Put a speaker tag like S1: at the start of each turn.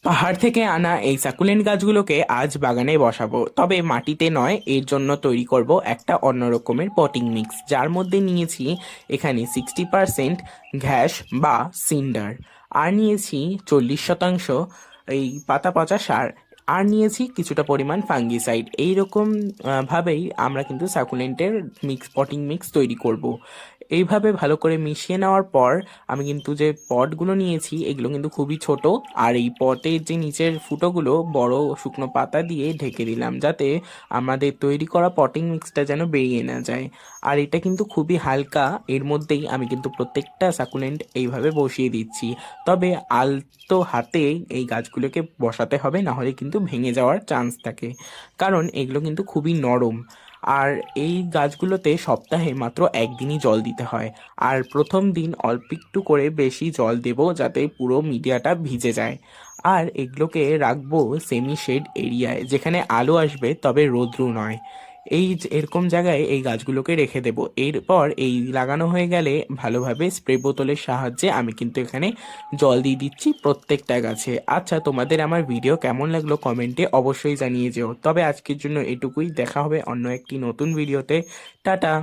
S1: পাহাড় থেকে আনা এই সাকুলেন্ট গাছগুলোকে আজ বাগানে বসাবো, তবে মাটিতে নয়। এর জন্য তৈরি করব একটা অন্য রকমের পটিং মিক্স, যার মধ্যে নিয়েছি এখানে 60% ঘ্যাস বা সিন্ডার, আর নিয়েছি 40% এই পাতা পচা সার, আর নিয়েছি কিছুটা পরিমাণ ফাঙ্গিসাইড। এইরকম ভাবেই আমরা কিন্তু সাকুলেন্টের পটিং মিক্স তৈরি করব। এইভাবে ভালো করে মিশিয়ে নেওয়ার পর আমি কিন্তু যে পটগুলো নিয়েছি এগুলো কিন্তু খুবই ছোট, আর এই পটের যে নিচের ফুটোগুলো বড় শুকনো পাতা দিয়ে ঢেকে দিলাম, যাতে আমাদের তৈরি করা পটিং মিক্সটা যেন বেরিয়ে না যায়। আর এটা কিন্তু খুবই হালকা, এর মধ্যেই আমি কিন্তু প্রত্যেকটা সাকুলেন্ট এইভাবে বসিয়ে দিচ্ছি। তবে আলতো হাতে এই গাছগুলোকে বসাতে হবে, না হলে কিন্তু ভেঙে যাওয়ার চান্স থাকে, কারণ এগুলো কিন্তু খুবই নরম। আর এই গাছগুলোতে সপ্তাহে মাত্র একদিনই জল দিতে হয়, আর প্রথম দিন অল্প একটু করে বেশি জল দেব, যাতে পুরো মিডিয়াটা ভিজে যায়। আর এগুলোকে রাখবো সেমি শেড এরিয়ায়, যেখানে আলো আসবে তবে রৌদ্র নয়। এরকম জায়গায় এই গাছগুলোকে রেখে দেব। এরপর এই লাগানো হয়ে গেলে ভালোভাবে স্প্রে বোতলের সাহায্যে আমি কিন্তু এখানে জল দিয়ে দিচ্ছি প্রত্যেকটা গাছে। আচ্ছা, তোমাদের আমার ভিডিও কেমন লাগলো কমেন্টে অবশ্যই জানিয়ে যেও। তবে আজকের জন্য এটুকুই, দেখা হবে অন্য একটি নতুন ভিডিওতে। টাটা।